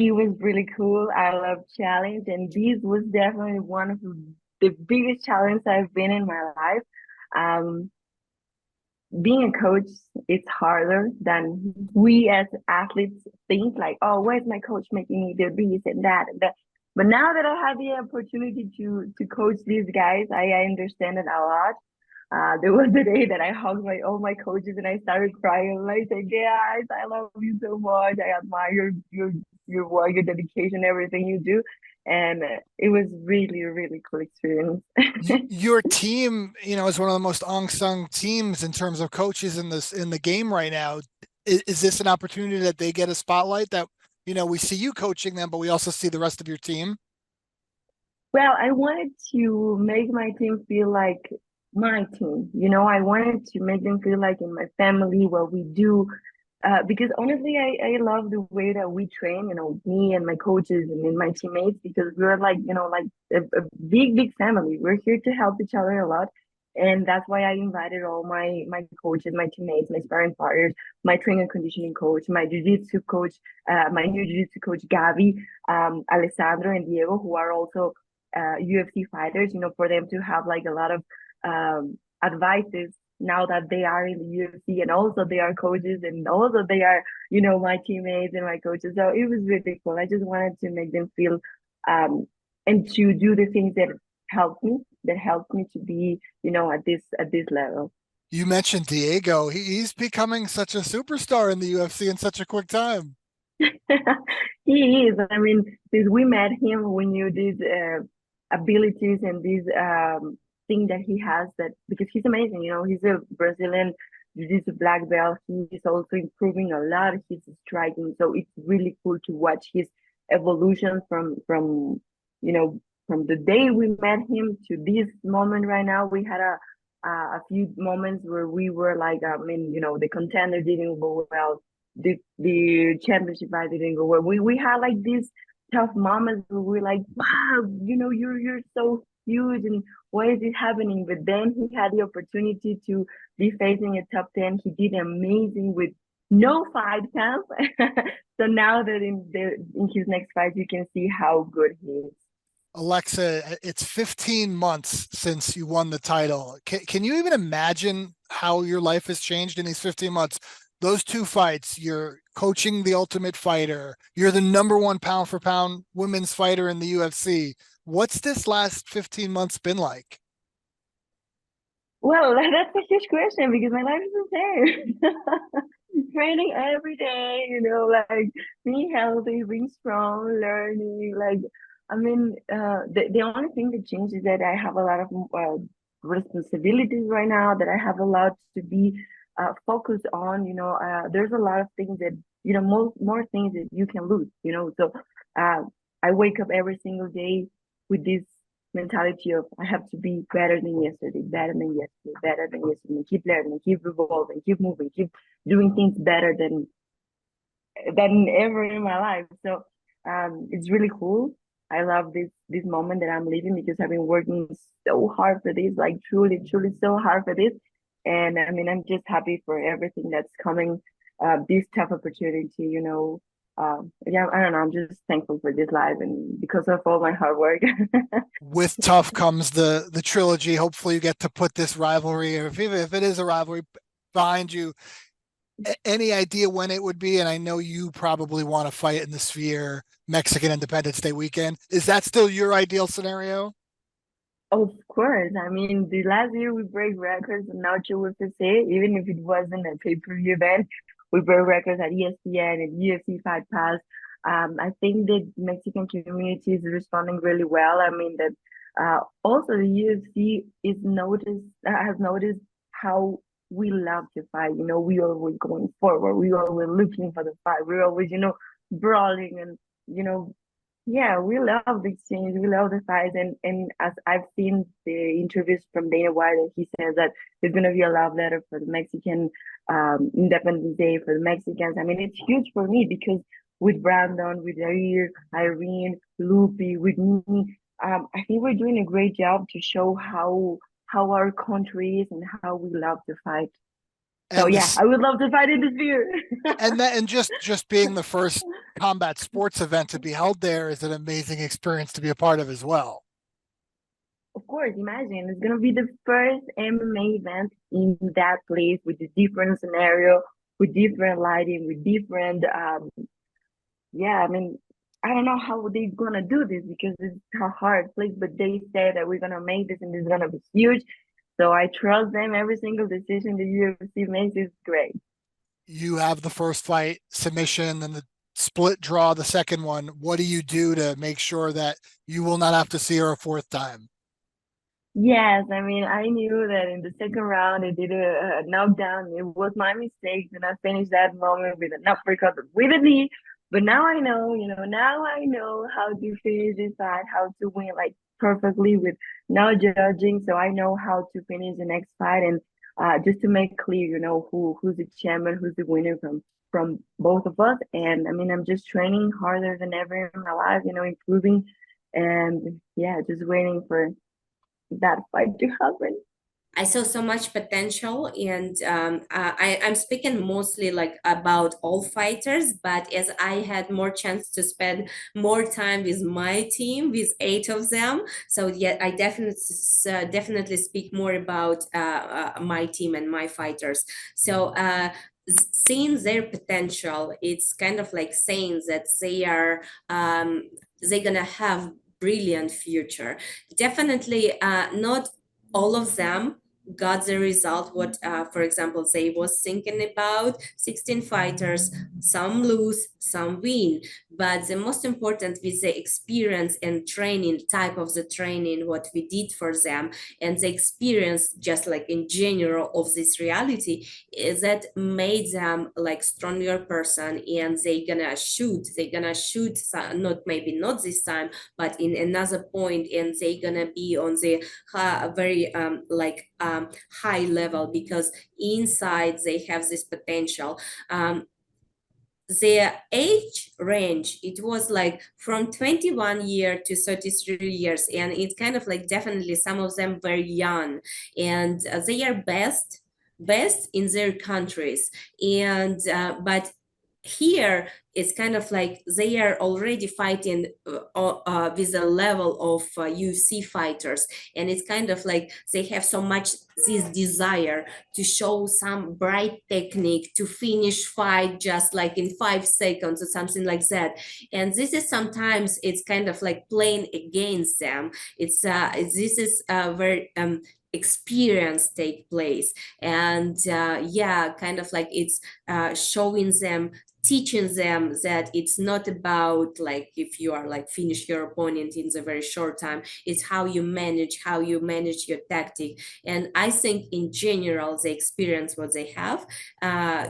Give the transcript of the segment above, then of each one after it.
It was really cool. I love challenge, and this was definitely one of the biggest challenges I've been in my life. Um, Being a coach, it's harder than we as athletes think. Like, oh, where's my coach making me do this and that and that. But now that I have the opportunity to coach these guys, I understand it a lot. There was a day that I hugged all my coaches and I started crying. And I said, guys, I love you so much. I admire your work, your dedication, everything you do. And it was really, really cool experience. Your team, is one of the most unsung teams in terms of coaches in the game right now. Is this an opportunity that they get a spotlight that we see you coaching them, but we also see the rest of your team? Well, I wanted to make my team feel like my team. I wanted to make them feel like in my family, what we do. Because honestly, I love the way that we train, me and my coaches and then my teammates, because we're like, like a big, big family. We're here to help each other a lot. And that's why I invited all my coaches, my teammates, my sparring partners, my training and conditioning coach, my jiu-jitsu coach, my new jiu-jitsu coach, Gavi, Alessandro and Diego, who are also UFC fighters, for them to have like a lot of advices now that they are in the UFC, and also they are coaches, and also they are, my teammates and my coaches. So it was really cool. I just wanted to make them feel um and to do the things that helped me to be, at this level. You mentioned Diego. He's becoming such a superstar in the UFC in such a quick time. He is. I mean, since we met him, we knew these abilities and these thing that he has, that because he's amazing. He's a Brazilian jiu-jitsu black belt. He's also improving a lot. He's striking, so it's really cool to watch his evolution you know from the day we met him to this moment right now. We had a few moments where we were like, I mean, the contender didn't go well, the championship fight didn't go well. We had like these tough moments where we're like, wow, you're so huge, and why is it happening? But then he had the opportunity to be facing a top 10. He did amazing with no fight camp. So now that in his next fight, you can see how good he is. Alexa, it's 15 months since you won the title. Can you even imagine how your life has changed in these 15 months? Those two fights, you're coaching the Ultimate Fighter, you're the number one pound for pound women's fighter in the UFC. What's this last 15 months been like? Well, that's a huge question because my life is the same. Training every day, like being healthy, being strong, learning. Like, I mean, the only thing that changed is that I have a lot of responsibilities right now, that I have a lot to be focused on. There's a lot of things that, more things that you can lose, So uh, I wake up every single day with this mentality of I have to be better than yesterday, better than yesterday, better than yesterday, keep learning, keep evolving, keep moving, keep doing things better than ever in my life. So it's really cool. I love this moment that I'm living because I've been working so hard for this, like truly, truly so hard for this. And I mean, I'm just happy for everything that's coming, this tough opportunity, yeah, I don't know. I'm just thankful for this life and because of all my hard work. With tough comes the trilogy. Hopefully, you get to put this rivalry, or if it is a rivalry, behind you. Any idea when it would be? And I know you probably want to fight in the Sphere Mexican Independence Day weekend. Is that still your ideal scenario? Of course. I mean, the last year we break records, and not sure what to say, even if it wasn't a pay-per-view event, we broke records at ESPN and UFC Fight Pass. I think the Mexican community is responding really well. I mean that also the UFC has noticed how we love to fight. We always going forward. We always looking for the fight. We're always, brawling and you know yeah, we love the exchange. We love the fights, and as I've seen the interviews from Dana White, and he says that there's gonna be a love letter for the Mexican Independence Day for the Mexicans. I mean, it's huge for me because with Brandon, with Jair, Irene, Lupi, with me, I think we're doing a great job to show how our country is and how we love to fight. So And yeah, this I would love to fight in the sphere. and just being the first combat sports event to be held there is an amazing experience to be a part of as well. Of course, imagine it's gonna be the first MMA event in that place with a different scenario, with different lighting, with different yeah, I mean, I don't know how they gonna do this because it's a hard place, but they say that we're gonna make this and it's gonna be huge. So I trust them. Every single decision the UFC makes is great. You have the first fight submission and the split draw the second one. What do you do to make sure that you will not have to see her a fourth time? Yes, I mean, I knew that in the second round they did a knockdown. It was my mistake, and I finished that moment with an uppercut with a knee. But now I know, now I know how to finish this fight, how to win like perfectly with no judging. So I know how to finish the next fight, and just to make clear, who's the champion, who's the winner from both of us. And I mean, I'm just training harder than ever in my life, improving, and yeah, just waiting for that fight to happen. I saw so much potential, and I'm speaking mostly like about all fighters. But as I had more chance to spend more time with my team, with 8 of them, so yeah, I definitely speak more about my team and my fighters. So. Seeing their potential, it's kind of like saying that they're gonna have brilliant future. Definitely, not all of them got the result what for example they was thinking about. 16 fighters, some lose, some win, but the most important with the experience and training, type of the training what we did for them, and the experience just like in general of this reality, is that made them like stronger person, and they're gonna shoot not maybe not this time, but in another point, and they're gonna be on the very high level, because inside they have this potential. Their age range, it was like from 21 year to 33 years, and it's kind of like definitely some of them very young, and they are best in their countries, and but here it's kind of like they are already fighting with a level of UFC fighters, and it's kind of like they have so much this desire to show some bright technique to finish fight just like in 5 seconds or something like that, and this is sometimes it's kind of like playing against them. This is very experience take place, and yeah, kind of like it's showing them, teaching them that it's not about like if you are like finish your opponent in a very short time, it's how you manage your tactic. And I think in general the experience what they have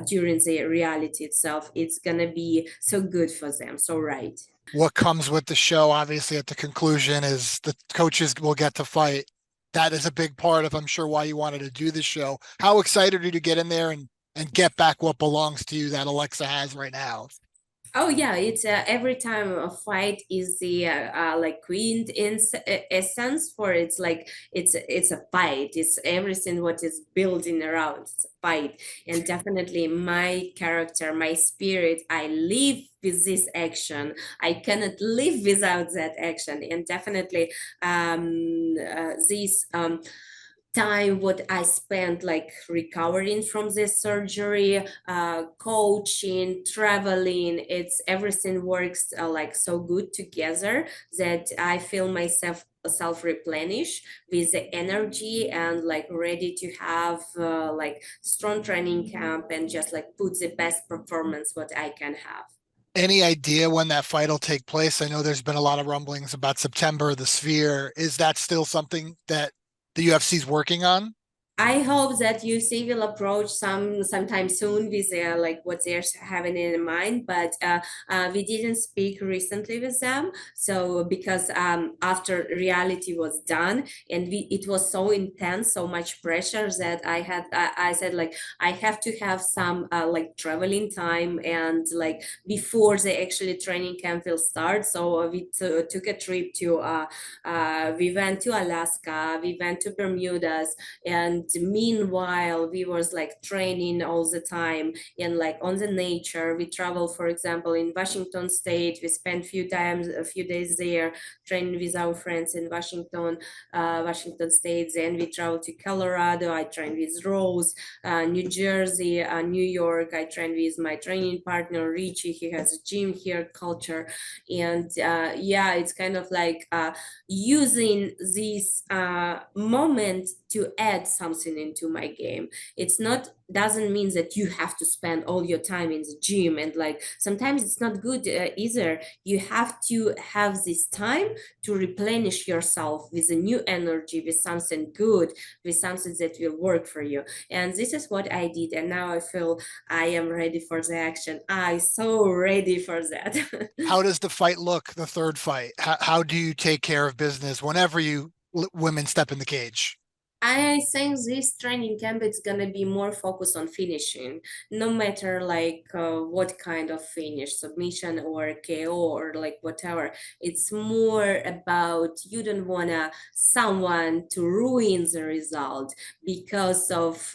during the reality itself, it's gonna be so good for them, so right. What comes with the show, obviously, at the conclusion is the coaches will get to fight. That is a big part of, I'm sure, why you wanted to do the show. How excited are you to get in there and get back what belongs to you that Alexa has right now? Oh yeah, it's every time a fight is the like queen in essence for it's like it's a fight. It's everything what is building around. It's a fight, and definitely my character, my spirit, I live with this action. I cannot live without that action, and definitely this time what I spent like recovering from this surgery, coaching, traveling, it's everything works like so good together that I feel myself self-replenish with the energy and like ready to have like strong training camp and just like put the best performance what I can have. Any idea when that fight will take place? I know there's been a lot of rumblings about September, the Sphere. Is that still something that the UFC is working on? I hope that UC will approach sometime soon with like what they're having in mind, but we didn't speak recently with them. So because after reality was done and it was so intense, so much pressure that I said like I have to have some like traveling time and like before the actually training camp will start. So we took a trip to we went to Alaska, we went to Bermudas, and meanwhile we was like training all the time and like on the nature. We travel, for example, in Washington State. We spent a few days there training with our friends in Washington State. Then we traveled to Colorado. I trained with Rose, New Jersey, New York. I trained with my training partner Richie. He has a gym here, culture. And yeah, it's kind of like using this moment to add something into my game. It's not doesn't mean that you have to spend all your time in the gym, and like sometimes it's not good either. You have to have this time to replenish yourself with a new energy, with something good, with something that will work for you. And this is what I did, and now I feel I am ready for the action. I so ready for that. How does the fight look, the third fight? How do you take care of business whenever you women step in the cage? I think this training camp is gonna be more focused on finishing, no matter like what kind of finish, submission or KO or like whatever. It's more about you don't wanna someone to ruin the result because of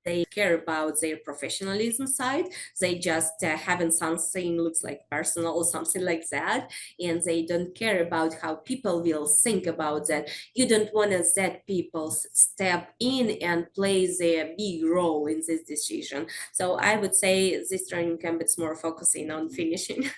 they care about their professionalism side. They just having something looks like personal or something like that, and they don't care about how people will think about that. You don't want to let people step in and play their big role in this decision. So I would say this training camp is more focusing on finishing.